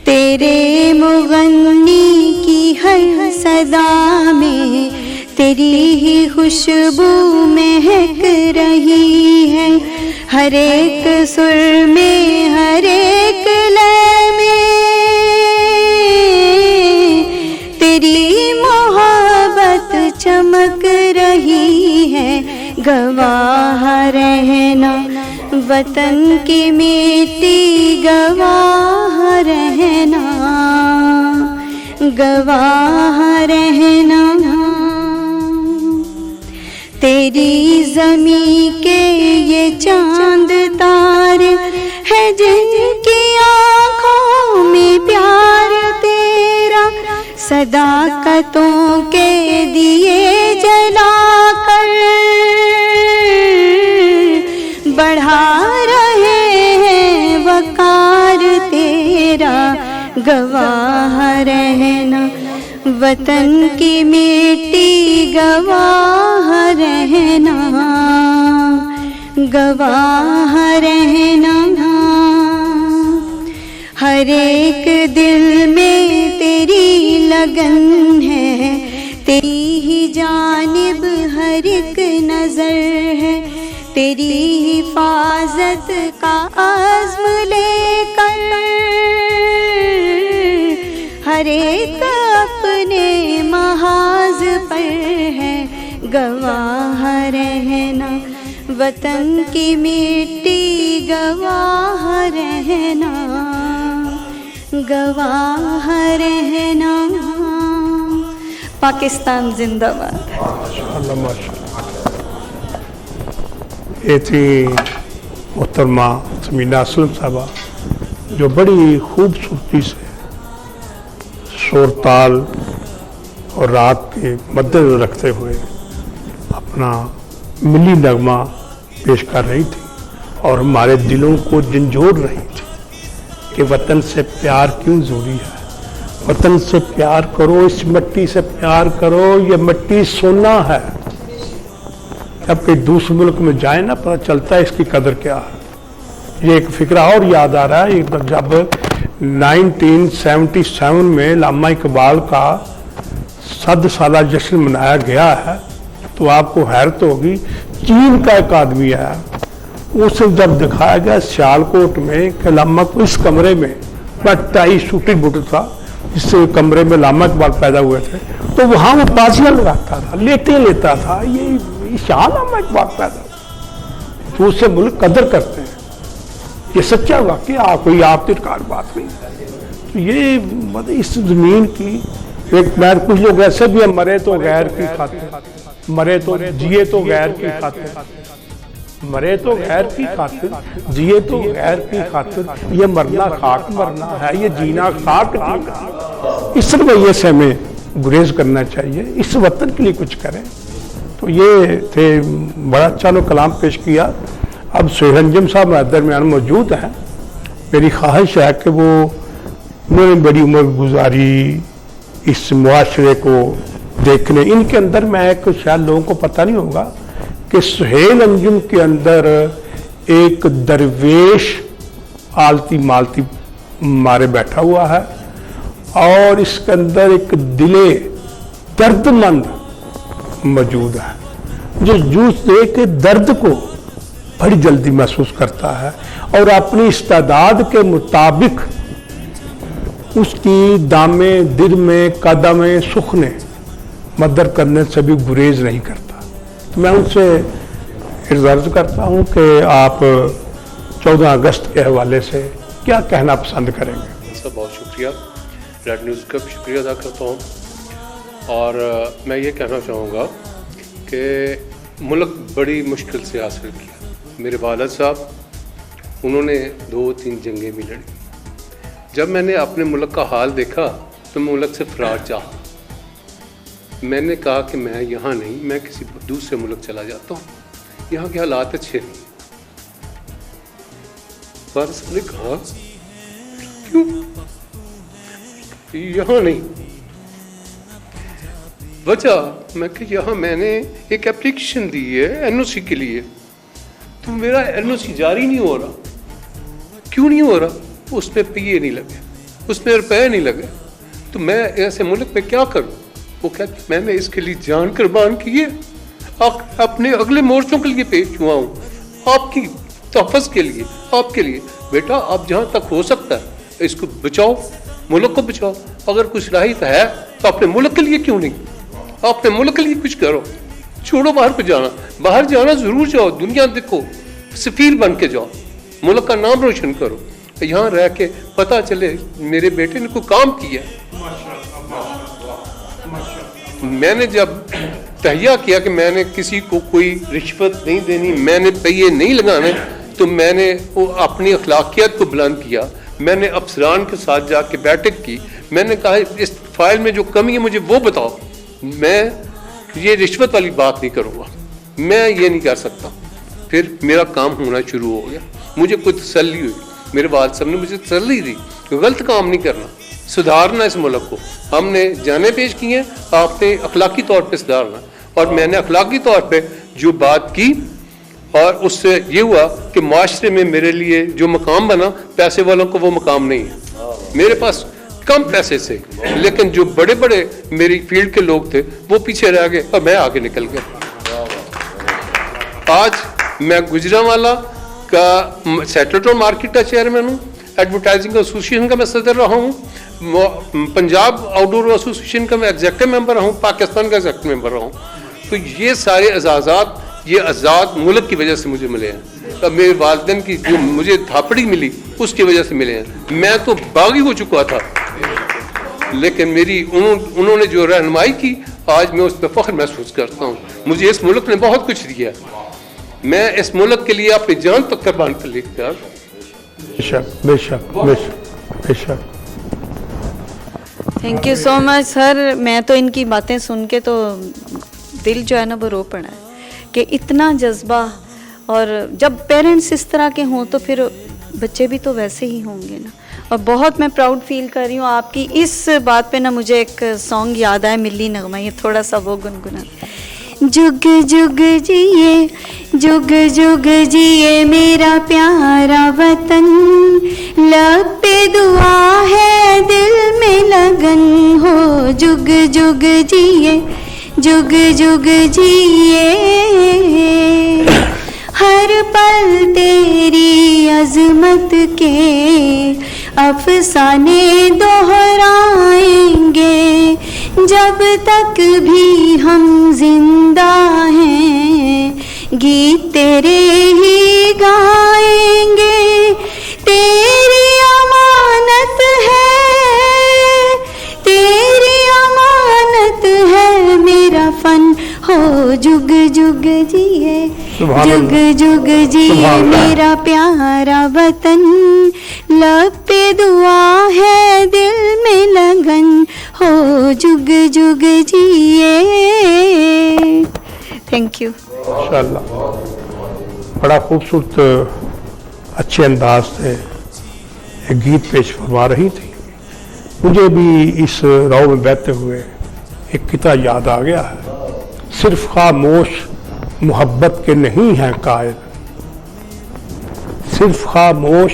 तेरे मुगन्नी की हर सदा में तेरी ही खुशबू महक रही है, हर एक सुर में, हर एक लय में तेरी मोहब्बत चमक रही है, गवाह रहना, वतन की मिट्टी गवाह रहना, गवाह रहना। तेरी ज़मीं के ये चांद तारे है जिनकी आँखों में प्यार तेरा, सदाकतों के दिए जलाकर बढ़ा रहे हैं वकार तेरा, गवाह रहना, वतन की मिट्टी गवाह रहना, गवाह रहना। हर एक दिल में तेरी लगन है, तेरी ही जानिब हर एक नजर है, तेरी हिफाजत का आज़्म लेकर हर एक अपने महाज पर है, गवाह रहना, वतन की मिट्टी गवाह रहना, गवाह रहना। पाकिस्तान जिंदाबाद। ये थी मोहतरमा समीना असलम साहबा, जो बड़ी खूबसूरती से शोर ताल और रात के मद्देनजर रखते हुए अपना मिली नगमा पेश कर रही थी और हमारे दिलों को झंझोड़ रही थी कि वतन से प्यार क्यों ज़रूरी है, वतन से प्यार करो, इस मिट्टी से प्यार करो, ये मिट्टी सोना है। जब कहीं दूसरे मुल्क में जाए ना, पता चलता है इसकी कदर क्या है। ये एक फिक्रा और याद आ रहा है, जब 1977 में अल्लामा इकबाल का 100 साला जश्न मनाया गया है, तो आपको हैरत होगी, चीन का एक आदमी आया, उसे जब दिखाया गया सियालकोट में कि अल्लामा को इस कमरे में, टाई सूटी बुट था जिससे कमरे में अल्लामा इकबाल पैदा हुए थे, तो वहाँ वो बाजियाँ लगाता था, लेटे लेता था, ये अल्लामा इकबाल पैदा हुआ, तो उससे मुल्क कदर करते हैं। ये सच्चा वाकया, कोई आपतिरकार बात नहीं। तो ये मतलब इस ज़मीन की एक मैं, कुछ लोग ऐसे भी हैं, मरे तो गैर की खातिर, मरे तो जिए तो गैर की खातिर, मरे तो गैर की खातिर, जिए तो गैर की खातिर, ये मरना खाक मरना है, ये जीना खाक जीना। इस रवैये से हमें गुरेज करना चाहिए, इस वतन के लिए कुछ करें। तो ये थे, बड़ा अच्छा लो कलाम पेश किया। अब सुहरंजम साहब हमारे दरमियान मौजूद हैं, मेरी ख्वाहिश है कि वो, उन्होंने बड़ी उम्र गुजारी इस मुआशरे को देखने, इनके अंदर मैं एक, शायद लोगों को पता नहीं होगा कि सुहेल अंजुम के अंदर एक दरवेश आलती मालती मारे बैठा हुआ है और इसके अंदर एक दिले दर्दमंद मौजूद है जो जूझ दे के दर्द को बड़ी जल्दी महसूस करता है और अपनी इस्तादाद के मुताबिक उसकी दामे दिल में कदम सुखने मदद करने से भी गुरेज नहीं करता। तो मैं उनसे अर्ज करता हूं कि आप 14 अगस्त के हवाले से क्या कहना पसंद करेंगे। सर बहुत शुक्रिया, रेड न्यूज़ का भी शुक्रिया अदा करता हूँ और मैं ये कहना चाहूँगा कि मुल्क बड़ी मुश्किल से हासिल किया। मेरे वालिद साहब उन्होंने 2-3 जंगें भी लड़ी। जब मैंने अपने मुल्क का हाल देखा तो मैं मुल्क से फरार चाहा। मैंने कहा कि मैं यहाँ नहीं, मैं किसी दूसरे मुल्क चला जाता हूँ, यहाँ के हालात अच्छे नहीं। पर सबने कहा क्यों यहाँ नहीं? वजह मैं कि यहाँ मैंने एक एप्लीकेशन दी है NOC के लिए, तो मेरा NOC जारी नहीं हो रहा। क्यों नहीं हो रहा? उसमें PA नहीं लगे, उसमें रुपए नहीं लगे, तो मैं ऐसे मुल्क पे क्या करूँ? वो कहते मैंने इसके लिए जान कुर्बान की है, अपने अगले मोर्चों के लिए पेश हुआ हूँ, आपकी तहफ़्फ़ुज़ के लिए, आपके लिए। बेटा आप जहाँ तक हो सकता है इसको बचाओ, मुल्क को बचाओ। अगर कुछ राहत है तो अपने मुल्क के लिए क्यों नहीं? अपने मुल्क के लिए कुछ करो, छोड़ो बाहर पे जाना। बाहर जाना ज़रूर जाओ, दुनिया देखो, सफ़ीर बन के जाओ, मुल्क का नाम रोशन करो। यहाँ रह के पता चले मेरे बेटे ने कोई काम किया। मैंने जब तहिया किया कि मैंने किसी को कोई रिश्वत नहीं देनी, मैंने पैसे नहीं लगाने, तो मैंने वो अपनी अखलाकियत को बुलंद किया। मैंने अफसरान के साथ जाके बैठक की, मैंने कहा इस फाइल में जो कमी है मुझे वो बताओ, मैं ये रिश्वत वाली बात नहीं करूँगा, मैं ये नहीं कर सकता। फिर मेरा काम होना शुरू हो गया, मुझे कोई तसल्ली हुई, मेरे वालिद साहब ने मुझे तसल्ली दी, गलत काम नहीं करना, सुधारना इस मुल्क को। हमने जाने पेश की हैं, आपने अखलाकी तौर पे सुधारना। और मैंने अखलाकी तौर पे जो बात की और उससे ये हुआ कि माशरे में मेरे लिए जो मकाम बना, पैसे वालों को वो मकाम नहीं है। मेरे पास कम पैसे से, लेकिन जो बड़े बड़े मेरी फील्ड के लोग थे वो पीछे रह गए और मैं आगे निकल गया। आज मैं गुजरांवाला का सेटलटोन मार्केट का चेयरमैन हूँ, एडवर्टाइजिंग एसोसिएशन का मैं सदर रहा हूँ, पंजाब आउटडोर एसोसिएशन का मैं एग्जेक्टिव मेंबर रहा हूँ, पाकिस्तान का एग्जेक्टिव मेंबर रहा हूँ। तो ये सारे एजाज़ात, ये आज़ाद मुल्क की वजह से मुझे मिले हैं। अब मेरे वालिदैन की जो मुझे थापड़ी मिली उसकी वजह से मिले हैं। मैं तो बागी हो चुका था, लेकिन मेरी उन्होंने जो रहनुमाई की, आज मैं उस पर फख्र महसूस करता हूँ। मुझे इस मुल्क ने बहुत कुछ दिया, मैं इस मुल्क के लिए अपनी जान तक कुर्बान कर ली। बेशक बेशक बेशक बेशक। Thank you so much sir. मैं तो इनकी बातें सुन के तो दिल जो है ना वो रो पड़ा है कि इतना जज्बा, और जब पेरेंट्स इस तरह के हों तो फिर बच्चे भी तो वैसे ही होंगे ना। और बहुत मैं प्राउड फील कर रही हूँ आपकी इस बात पे ना। मुझे एक सॉन्ग याद आया, मिली नगमा, ये थोड़ा सा वो गुनगुना। जुग जुग जिए, जुग जुग जिए मेरा प्यारा वतन, लब पे दुआ है दिल में लगन हो। जुग जुग जिए, जुग जुग जिए, हर पल तेरी अजमत के अफसाने दोहराएंगे, जब तक भी हम जिंदा हैं गीत तेरे ही गाएंगे। तेरी अमानत है, तेरी अमानत है मेरा फन हो। जुग जुग जिए, जुग जुग जिए मेरा प्यारा वतन, लब पे दुआ है दिल में लगन हो। जुग जुग जिए। Thank you. माशाअल्लाह, बड़ा खूबसूरत अच्छे अंदाज से एक गीत पेश फरमा रही थी। मुझे भी इस राह में बहते हुए एक किता याद आ गया है। सिर्फ खामोश मोहब्बत के नहीं हैं कायल, सिर्फ खामोश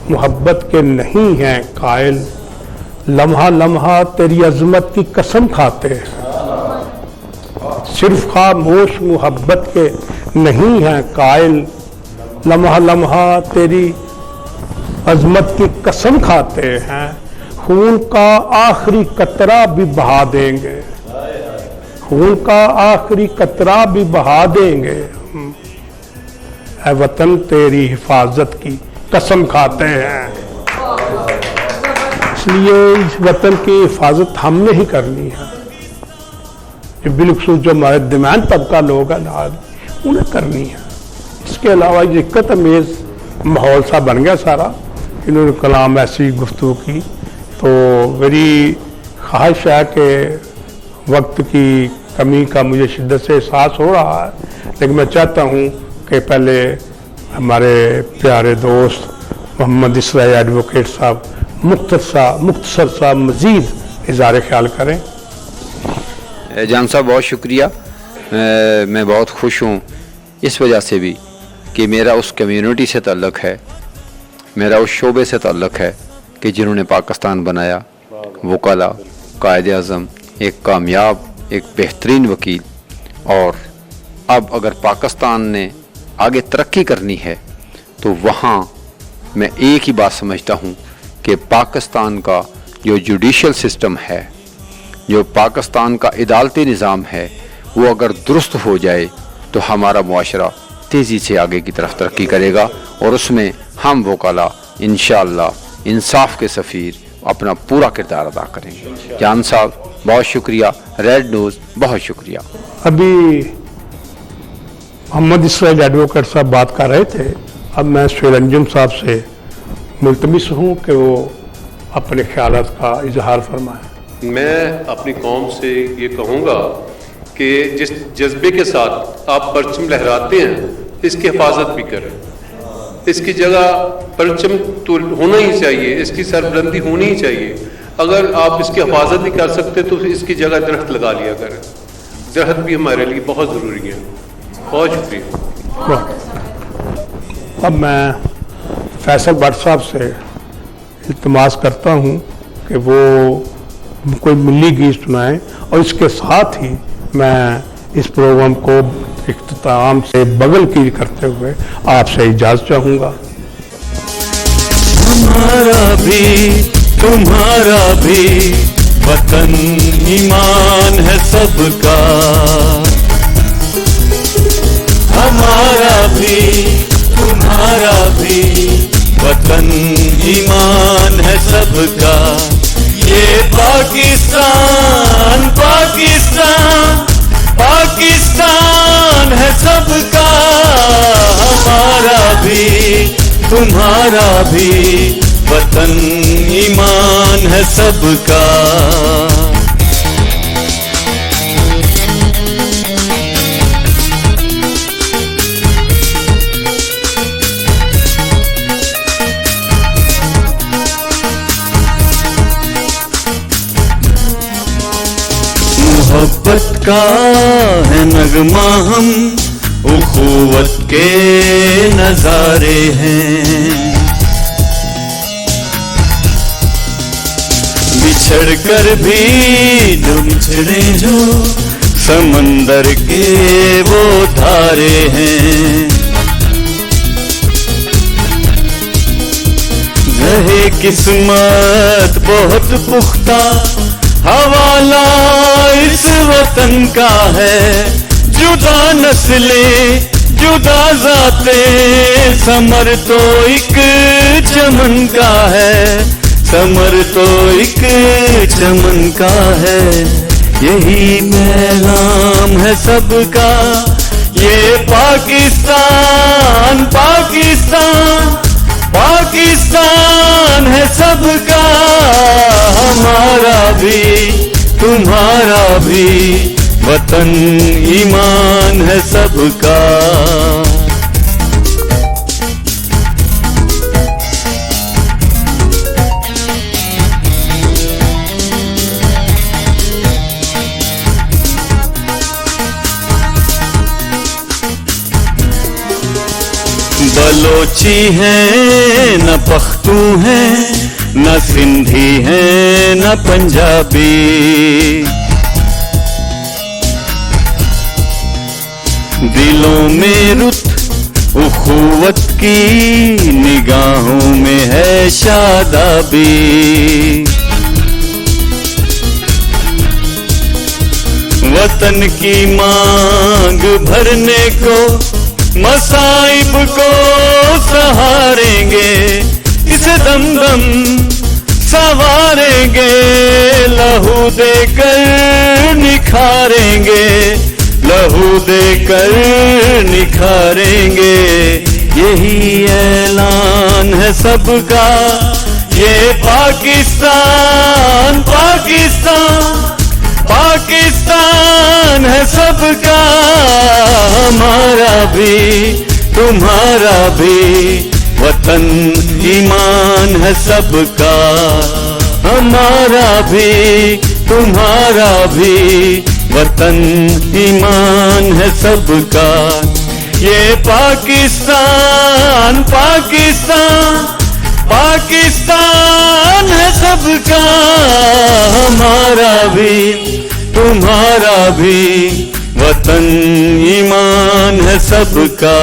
मोहब्बत के नहीं हैं कायल, लम्हा लम्हा तेरी अजमत की कसम खाते हैं। सिर्फ खामोश मोहब्बत के नहीं हैं कायल, लम्हा लम्हा तेरी अजमत की कसम खाते हैं। खून का आखिरी कतरा भी बहा देंगे, खून का आखिरी कतरा भी बहा देंगे। ऐ वतन तेरी हिफाजत की कसम खाते हैं। इसलिए इस वतन की हिफाजत हमने ही करनी है। ये बिल्कुल जो हमारे दिमाग तबका लोग हैं ना, उन्हें करनी है। इसके अलावा ये दिक्कत अमेज माहौल सा बन गया सारा। इन्होंने कलाम ऐसी गुफ्तगू की, तो मेरी ख्वाहिश है कि वक्त की कमी का मुझे शिद्दत से एहसास हो रहा है, लेकिन मैं चाहता हूँ कि पहले हमारे प्यारे दोस्त मोहम्मद इसराइल एडवोकेट साहब मुख्तसर सा मज़ीद इज़हार ख्याल करें। जान साहब बहुत शुक्रिया। मैं बहुत खुश हूँ इस वजह से भी कि मेरा उस कम्युनिटी से ताल्लुक़ है, मेरा उस शोबे से ताल्लुक़ है कि जिन्होंने पाकिस्तान बनाया। वकाला, कायद आज़म, एक कामयाब, एक बेहतरीन वकील। और अब अगर पाकिस्तान ने आगे तरक्की करनी है तो वहाँ मैं एक ही बात समझता हूँ कि पाकिस्तान का जो जुडिशल सिस्टम है, जो पाकिस्तान का अदालती निज़ाम है, वो अगर दुरुस्त हो जाए तो हमारा मुआशरा तेज़ी से आगे की तरफ तरक्की करेगा और उसमें हम वकाला इंशाअल्लाह इंसाफ के सफ़ीर अपना पूरा किरदार अदा करेंगे। जान साहब बहुत शुक्रिया। रेड न्यूज़ बहुत शुक्रिया। अभी मोहम्मद इसराइल एडवोकेट साहब बात कर रहे थे, अब मैं सुरंजन साहब से मुल्तमिस हूँ कि वो अपने ख्यालात का इजहार फरमाएं। मैं अपनी कौम से ये कहूँगा कि जिस जज्बे के साथ आप परचम लहराते हैं, इसकी हिफाजत भी करें। इसकी जगह परचम तो होना ही चाहिए, इसकी सरबुलंदी होनी ही चाहिए। अगर आप इसकी हिफाजत नहीं कर सकते तो इसकी जगह दरख्त लगा लिया करें। दरख्त भी हमारे लिए बहुत ज़रूरी है। बहुत शुक्रिया। अब मैं फैसल भट्ट साहब से इल्तिमास करता हूँ कि वो कोई मिली गीत सुनाएं और इसके साथ ही मैं इस प्रोग्राम को इख्तिताम से बगलकीर करते हुए आपसे इजाज़त चाहूँगा। हमारा भी तुम्हारा भी वतन ईमान है सबका। हमारा भी तुम्हारा भी वतन ईमान है सबका। ये पाकिस्तान पाकिस्तान पाकिस्तान है सबका। हमारा भी तुम्हारा भी वतन ईमान है सबका। मोहब्बत का है नगमा, हम उखुवत के नजारे हैं। बिछड़ कर भी न बिछड़े जो समंदर के वो धारे हैं। रहे किस्मत बहुत पुख्ता, हवाला इस वतन का है। जुदा नस्लें जुदा जातें, समर तो एक चमन का है। समर तो एक चमन का है। यही पैगाम है सबका। ये पाकिस्तान पाकिस्तान पाकिस्तान है सबका। हमारा भी तुम्हारा भी वतन ईमान है सबका। बलोची है न पख्त तू है, न सिंधी है न पंजाबी। दिलों में रुत उखुवत की, निगाहों में है शादाबी। वतन की मांग भरने को, मसाइब को सहारेंगे, इसे दम दम संवारेंगे, लहू देकर निखारेंगे, लहू देकर निखारेंगे। यही ऐलान है सबका, ये पाकिस्तान पाकिस्तान पाकिस्तान है सबका, हमारा भी तुम्हारा भी वतन ईमान है सबका, हमारा भी तुम्हारा भी वतन ईमान है सबका। ये पाकिस्तान पाकिस्तान पाकिस्तान है सबका, हमारा भी तुम्हारा भी वतन ईमान है सबका,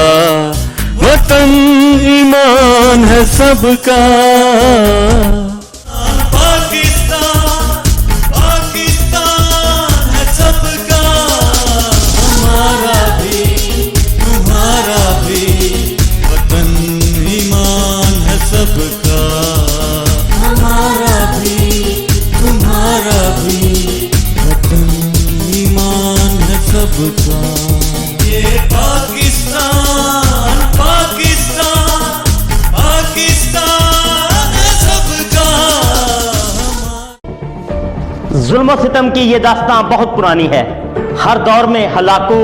वतन ईमान है सबका। पाकिस्तान पाकिस्तान है सबका, हमारा भी तुम्हारा भी वतन ईमान है सबका, हमारा भी तुम्हारा भी वतन ईमान है सबका। ये पाकिस्तान पाकिस्तान पाकिस्तान है सबका। जुल्म सितम की ये दास्तां बहुत पुरानी है। हर दौर में हलाकू,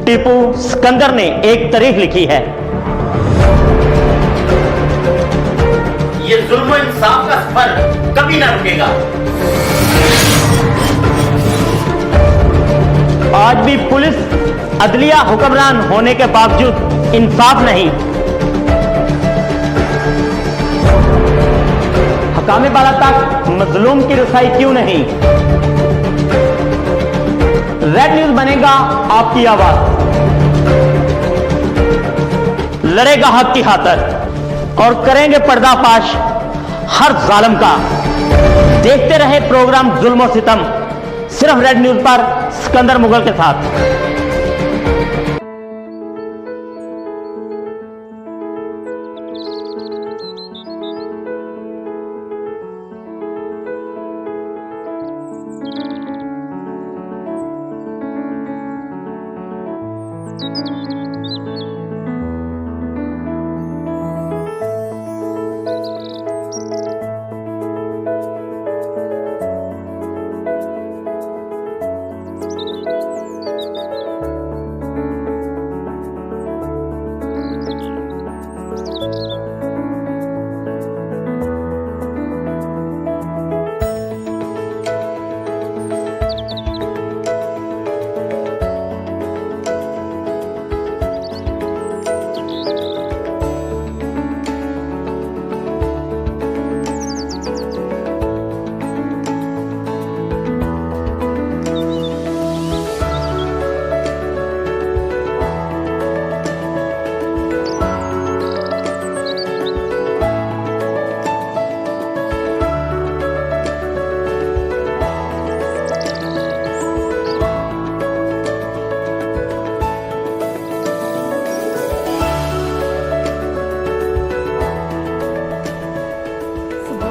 टीपू, सिकंदर ने एक तारीख लिखी है। ये जुल्म इंसाफ का सफर कभी ना रुकेगा। आज भी पुलिस अदलिया हुक्मरान होने के बावजूद इंसाफ नहीं। हकामे बाला तक मजलूम की रसाई क्यों नहीं? रेड न्यूज बनेगा आपकी आवाज, लड़ेगा हक की खातिर और करेंगे पर्दाफाश हर जालिम का। देखते रहे प्रोग्राम जुल्म सितम, सिर्फ रेड न्यूज पर सिकंदर मुगल के साथ।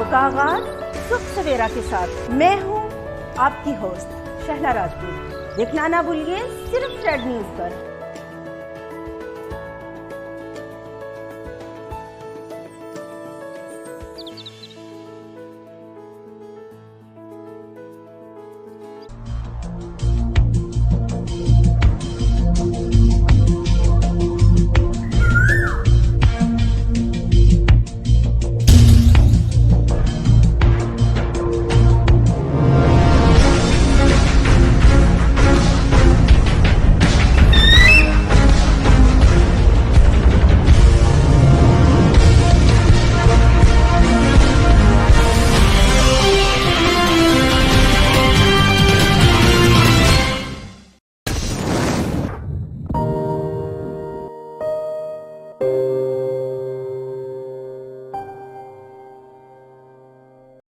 का आगाज सुख सवेरा के साथ मैं हूं आपकी होस्ट शहला राजपूत। देखना ना भूलिए सिर्फ रेड न्यूज पर।